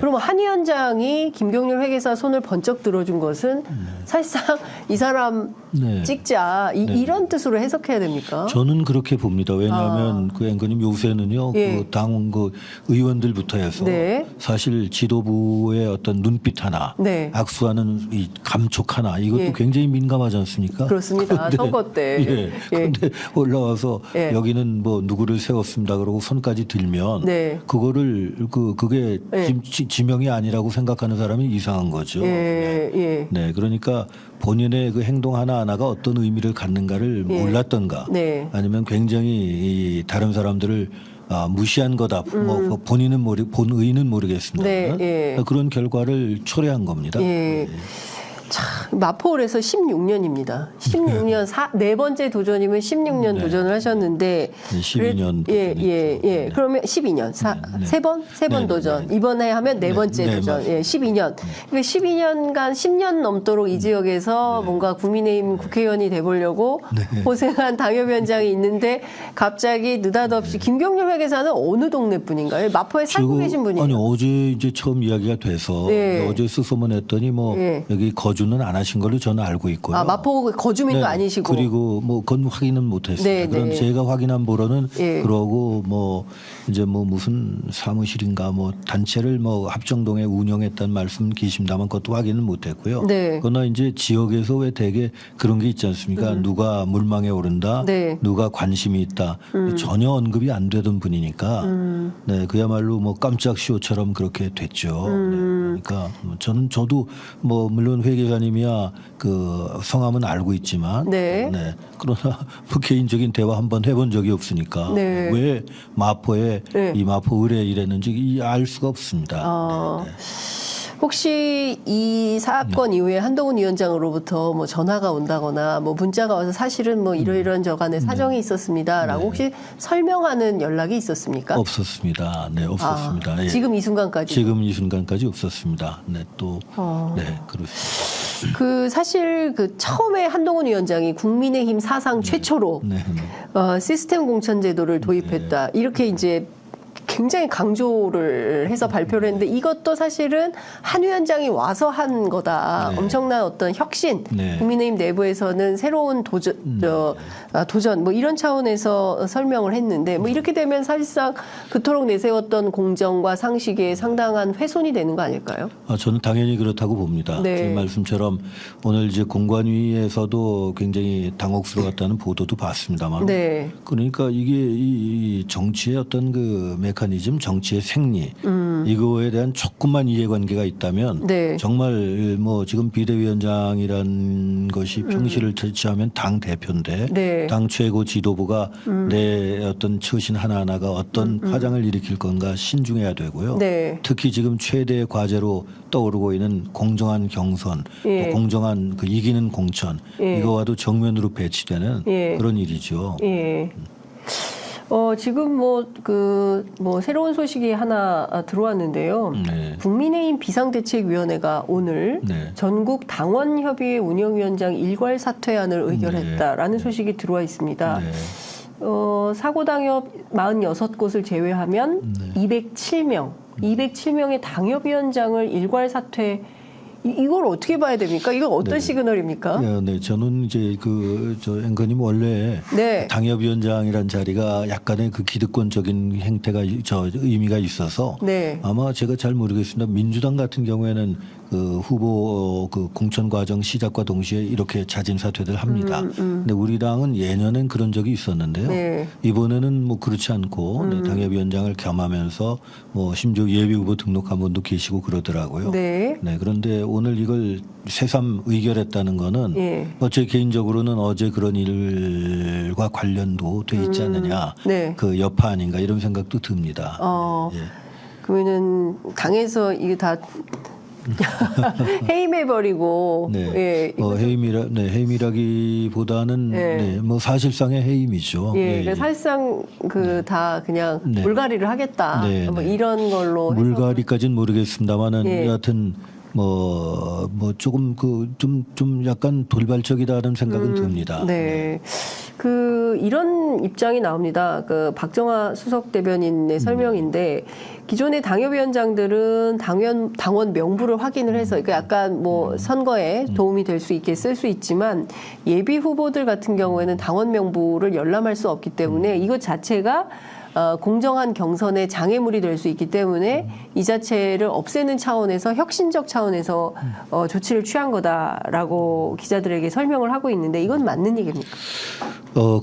그러면 한 위원장이 김경률 회계사 손을 번쩍 들어준 것은 사실상 이 사람 네. 찍자 이런 뜻으로 해석해야 됩니까? 저는 그렇게 봅니다. 왜냐하면 그 앵커님 요새는요, 예. 그 당 그 의원들부터 해서 네. 사실 지도부의 어떤 눈빛 하나, 네. 악수하는 이 감촉 하나 이것도 예. 굉장히 민감하지 않습니까? 그렇습니다. 선거 때. 예. 그런데 올라와서 예. 여기는 뭐 누구를 세웠습니다. 그러고 손까지 들면 네. 그거를 그게 예. 지명이 아니라고 생각하는 사람이 이상한 거죠. 예, 예. 네, 그러니까 본인의 그 행동 하나하나가 어떤 의미를 갖는가를 예. 몰랐던가, 네. 아니면 굉장히 이 다른 사람들을 무시한 거다. 뭐 본인은 본의는 모르겠습니다. 네, 예. 그런 결과를 초래한 겁니다. 예. 참, 마포울에서 16년입니다. 16년 네 번째 도전이면 16년 네. 도전을 하셨는데 네, 12년 예, 도전했죠. 예, 예. 네. 그러면 12년 네. 세 번 네, 도전. 네. 이번에 하면 네 번째 네, 도전. 맞습니다. 예, 12년. 그러니까 12년간 10년 넘도록 이 지역에서 뭔가 국민의힘 국회의원이 돼 보려고 고생한 당협위원장이 있는데 갑자기 느닷없이 김경률 회계사는 어느 동네 분인가요? 마포에 살고 계신 분이에요. 아니 어제 이제 처음 이야기가 돼서 네. 어제 수소문했더니 뭐 네. 여기 거주는 안 하신 걸로 저는 알고 있고요. 아, 마포 거주민도 네. 아니시고. 그리고 뭐 그건 확인은 못했습니다. 네, 그럼 네. 제가 확인한 바로는 예. 그러고 뭐 이제 뭐 무슨 사무실인가 뭐 단체를 뭐 합정동에 운영했다는 말씀 계십니다만 그것도 확인은 못했고요. 네. 그러나 이제 지역에서 왜 되게 그런 게 있지 않습니까? 누가 물망에 오른다, 네. 누가 관심이 있다, 전혀 언급이 안 되던 분이니까 네 그야말로 뭐 깜짝 쇼처럼 그렇게 됐죠. 네, 그러니까 저도 뭐 물론 회계사님이야 그 성함은 알고 있지만 네. 그러나 뭐 개인적인 대화 한번 해본 적이 없으니까 네. 왜 마포에 네. 이 마포 의뢰 이랬는지 알 수가 없습니다. 네, 네. 혹시 이 사건 이후에 한동훈 위원장으로부터 뭐 전화가 온다거나 뭐 문자가 와서 사실은 뭐 이러이러한 저간에 사정이 있었습니다라고 혹시 설명하는 연락이 있었습니까? 없었습니다. 네, 없었습니다. 아, 예. 지금 이 순간까지. 지금 이 순간까지 없었습니다. 네, 또 네, 그렇습니다. 그 사실 그 처음에 한동훈 위원장이 국민의힘 사상 최초로 네, 시스템 공천 제도를 도입했다. 이렇게 이제 굉장히 강조를 해서 발표를 했는데 이것도 사실은 한 위원장이 와서 한 거다. 네. 엄청난 어떤 혁신. 네. 국민의힘 내부에서는 새로운 도전 뭐 이런 차원에서 설명을 했는데 뭐 이렇게 되면 사실상 그토록 내세웠던 공정과 상식에 상당한 훼손이 되는 거 아닐까요? 저는 당연히 그렇다고 봅니다. 네. 지금 말씀처럼 오늘 이제 공관위에서도 굉장히 당혹스러웠다는 보도도 봤습니다만, 네. 그러니까 이게 이 정치의 어떤 그 메커니즘, 정치의 생리 이거에 대한 조금만 이해관계가 있다면 네. 정말 뭐 지금 비대위원장이란 것이 평시를 취하면 당 대표인데 네. 당 최고 지도부가 내 어떤 처신 하나하나가 어떤 파장을 일으킬 건가 신중해야 되고요. 네. 특히 지금 최대의 과제로 떠오르고 있는 공정한 경선, 예. 또 공정한 그 이기는 공천 예. 이거와도 정면으로 배치되는 예. 그런 일이죠. 예. 지금 뭐 새로운 소식이 하나 들어왔는데요. 네. 국민의힘 비상대책위원회가 오늘 네. 전국 당원협의회 운영위원장 일괄 사퇴안을 의결했다라는 네. 소식이 들어와 있습니다. 네. 사고 당협 46곳을 제외하면 네. 207명의 당협위원장을 일괄 사퇴. 이걸 어떻게 봐야 됩니까? 이건 어떤 네. 시그널입니까? 네, 저는 이제 저 앵커님 원래 네. 당협위원장이란 자리가 약간의 그 기득권적인 행태가 의미가 있어서 네. 아마 제가 잘 모르겠습니다. 민주당 같은 경우에는 그 후보 그 공천 과정 시작과 동시에 이렇게 자진 사퇴를 합니다. 근데 우리 당은 예년엔 그런 적이 있었는데요. 네. 이번에는 뭐 그렇지 않고 네, 당협위원장을 겸하면서 뭐 심지어 예비 후보 등록한 분도 계시고 그러더라고요. 네. 네, 그런데 오늘 이걸 새삼 의결했다는 거는 예. 제 개인적으로는 어제 그런 일과 관련도 돼 있지 않느냐. 네. 그 여파 아닌가 이런 생각도 듭니다. 예. 그러면은 당에서 이게 다 해임해버리고 네. 예, 해임이라기보다는 예. 네, 뭐 사실상의 해임이죠. 예, 그러니까 사실상 다 그냥 네. 물갈이를 하겠다. 네, 뭐 네. 이런 걸로 해서 물갈이까지는 모르겠습니다만은 예. 여하튼 뭐 조금 좀 약간 돌발적이다는 생각은 듭니다. 네. 이런 입장이 나옵니다. 그 박정화 수석 대변인의 설명인데 기존의 당협위원장들은 당원 명부를 확인을 해서 그러니까 약간 뭐 선거에 도움이 될 수 있게 쓸 수 있지만 예비 후보들 같은 경우에는 당원 명부를 열람할 수 없기 때문에 이것 자체가 공정한 경선의 장애물이 될 수 있기 때문에 이 자체를 없애는 차원에서 혁신적 차원에서 조치를 취한 거다라고 기자들에게 설명을 하고 있는데 이건 맞는 얘기입니까?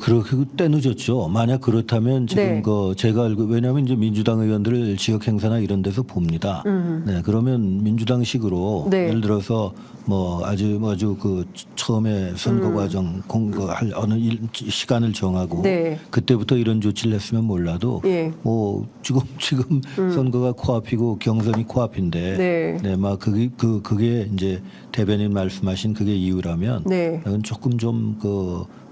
그렇게 때늦었죠. 만약 그렇다면 지금 네. 제가 알고 왜냐하면 이제 민주당 의원들을 지역 행사나 이런 데서 봅니다. 네, 그러면 민주당식으로 네. 예를 들어서 뭐 아주 그 처음에 선거 과정 공거할 어느 시간을 정하고 네. 그때부터 이런 조치를 했으면 몰라도 예. 뭐 지금 선거가 코앞이고 경선이 코앞인데 네. 막 그게 이제 대변인 말씀하신 그게 이유라면 네. 그건 조금 좀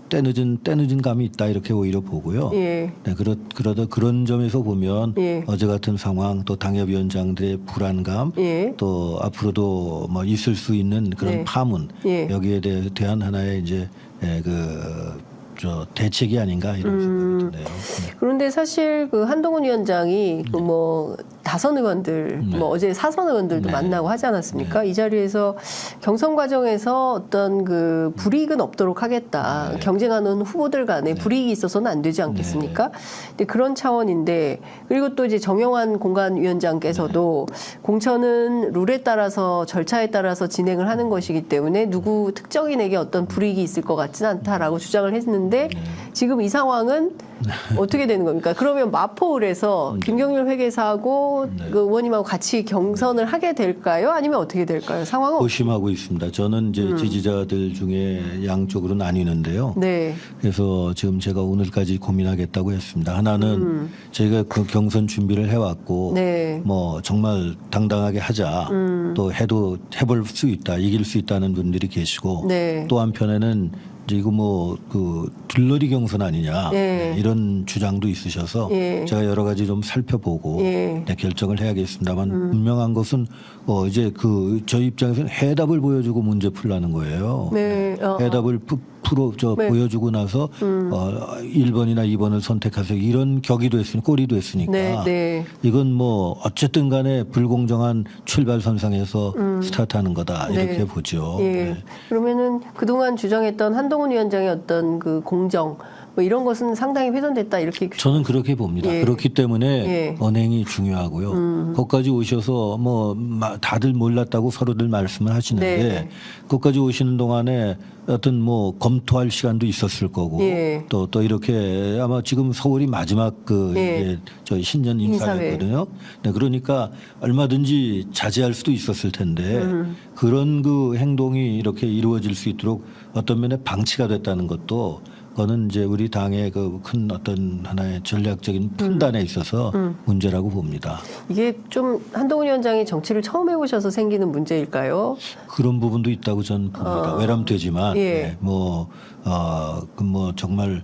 때늦은 감이 있다 이렇게 오히려 보고요. 예. 네, 그러다 그런 점에서 보면 예. 어제 같은 상황 또 당협위원장들의 불안감 예. 또 앞으로도 뭐 있을 수 있는 그런 네. 파문 예. 여기에 대한 하나의 이제 대책이 아닌가 이런 생각이 드네요. 네. 그런데 사실 그 한동훈 위원장이 그 뭐 다선 의원들, 뭐 어제 사선 의원들도 네. 만나고 하지 않았습니까? 이 자리에서 경선 과정에서 어떤 그 불이익은 없도록 하겠다. 네. 경쟁하는 후보들 간에 불이익이 있어서는 안 되지 않겠습니까? 근데 그런 차원인데 그리고 또 이제 정영환 공관위원장께서도 공천은 룰에 따라서 절차에 따라서 진행을 하는 것이기 때문에 누구 특정인에게 어떤 불이익이 있을 것 같지는 않다라고 주장을 했는데 지금 이 상황은 어떻게 되는 겁니까? 그러면 마포을에서 김경률 회계사하고 그 의원님하고 같이 경선을 하게 될까요? 아니면 어떻게 될까요? 상황은 고심하고 있습니다. 저는 이제 지지자들 중에 양쪽으로 나뉘는데요. 네. 그래서 지금 제가 오늘까지 고민하겠다고 했습니다. 하나는 저희가 그 경선 준비를 해왔고 네. 뭐 정말 당당하게 하자 또 해볼 수 있다 이길 수 있다는 분들이 계시고 네. 또 한편에는 이제 이거 뭐 그 들러리 경선 아니냐 예. 이런 주장도 있으셔서 예. 제가 여러 가지 좀 살펴보고 예. 결정을 해야겠습니다만 분명한 것은 이제 저희 입장에서는 해답을 보여주고 문제 풀라는 거예요. 네. 해답을 네. 보여주고 나서 1번이나 2번을 선택하세요. 이런 격의도 했으니 꼬리도 했으니까 네. 네. 이건 뭐 어쨌든 간에 불공정한 출발선상에서 스타트하는 거다 이렇게 네. 보죠. 예. 네. 그러면은 그동안 주장했던 한동훈 위원장의 어떤 그 공정 뭐 이런 것은 상당히 훼손됐다 이렇게 저는 그렇게 봅니다. 예. 그렇기 때문에 예. 언행이 중요하고요. 거기까지 오셔서 뭐 다들 몰랐다고 서로들 말씀을 하시는데 네. 거기까지 오시는 동안에 어떤 뭐 검토할 시간도 있었을 거고 예. 또 이렇게 아마 지금 서울이 마지막 예. 이제 저희 신년 인사였거든요. 네, 그러니까 얼마든지 자제할 수도 있었을 텐데 그런 그 행동이 이렇게 이루어질 수 있도록 어떤 면에 방치가 됐다는 것도 그거는 이제 우리 당의 그 큰 어떤 하나의 전략적인 판단에 있어서 문제라고 봅니다. 이게 좀 한동훈 위원장이 정치를 처음 해보셔서 생기는 문제일까요? 그런 부분도 있다고 저는 봅니다. 외람되지만 예. 뭐 정말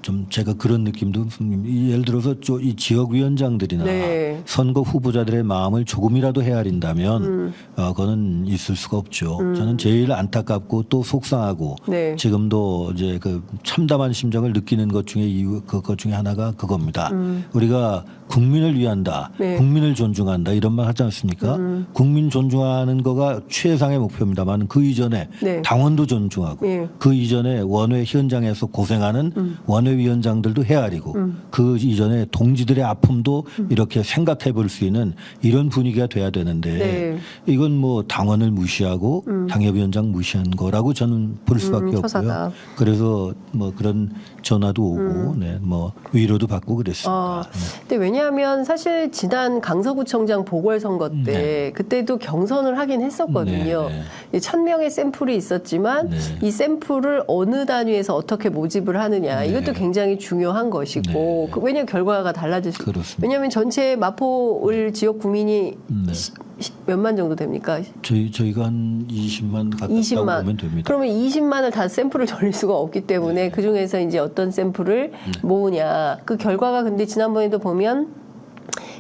좀 제가 그런 느낌도 예를 들어서 이 지역 위원장들이나 네. 선거 후보자들의 마음을 조금이라도 헤아린다면 그거는 있을 수가 없죠. 저는 제일 안타깝고 또 속상하고 네. 지금도 이제 그 참담한 심정을 느끼는 것 중에 그것 중에 하나가 그겁니다. 우리가 국민을 위한다, 네. 국민을 존중한다 이런 말 하지 않습니까? 국민 존중하는 거가 최상의 목표입니다만 그 이전에 네. 당원도 존중하고 예. 그 이전에 원외 현장에서 고생하는 원외위원장들도 헤아리고 그 이전에 동지들의 아픔도 이렇게 생각해 볼 수 있는 이런 분위기가 돼야 되는데 네. 이건 뭐 당원을 무시하고 당협위원장 무시한 거라고 저는 볼 수밖에 처사다. 없고요. 그래서 뭐 그런 전화도 오고 네, 뭐 위로도 받고 그랬습니다. 네. 근데 왜냐하면 사실 지난 강서구청장 보궐선거 때 그때도 경선을 하긴 했었거든요. 네. 1,000명의 샘플이 있었지만 네. 이 샘플을 어느 단위에서 어떻게 모집을 하냐 이것도 굉장히 중요한 것이고 네. 왜냐하면 결과가 달라질 수 그렇습니다. 왜냐하면 전체 마포을 지역 국민이 몇만 정도 됩니까? 저희가 한 20만 가깝다고 20만. 보면 됩니다. 그러면 20만을 다 샘플을 돌릴 수가 없기 때문에 그 중에서 이제 어떤 샘플을 모으냐. 그 결과가 근데 지난번에도 보면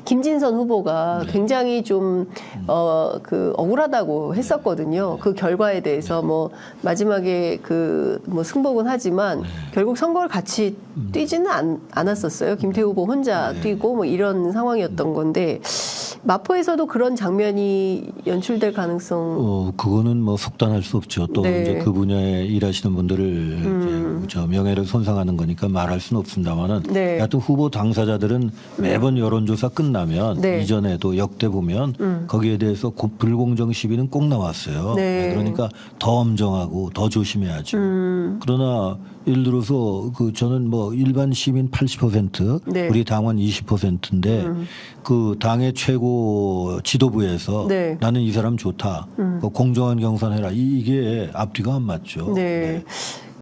김진선 후보가 굉장히 좀 억울하다고 했었거든요. 그 결과에 대해서 뭐 마지막에 그 뭐 승복은 하지만 결국 선거를 같이 뛰지는 않았었어요. 김태우 후보 혼자 뛰고 뭐 이런 상황이었던 건데 마포에서도 그런 장면이 연출될 가능성. 그거는 뭐 속단할 수 없죠. 또 네. 이제 그 분야에 일하시는 분들을 이제 저 명예를 손상하는 거니까 말할 수는 없습니다만은 네. 하여튼 후보 당사자들은 매번 여론조사 끝나면 네. 이전에도 역대 보면 거기에 대해서 불공정 시비는 꼭 나왔어요. 네. 그러니까 더 엄정하고 더 조심해야죠. 그러나 예를 들어서 그 저는 뭐 일반 시민 80% 네. 우리 당원 20%인데 그 당의 최고 지도부에서 네. 나는 이 사람 좋다. 그 공정한 경선해라. 이게 앞뒤가 안 맞죠. 네.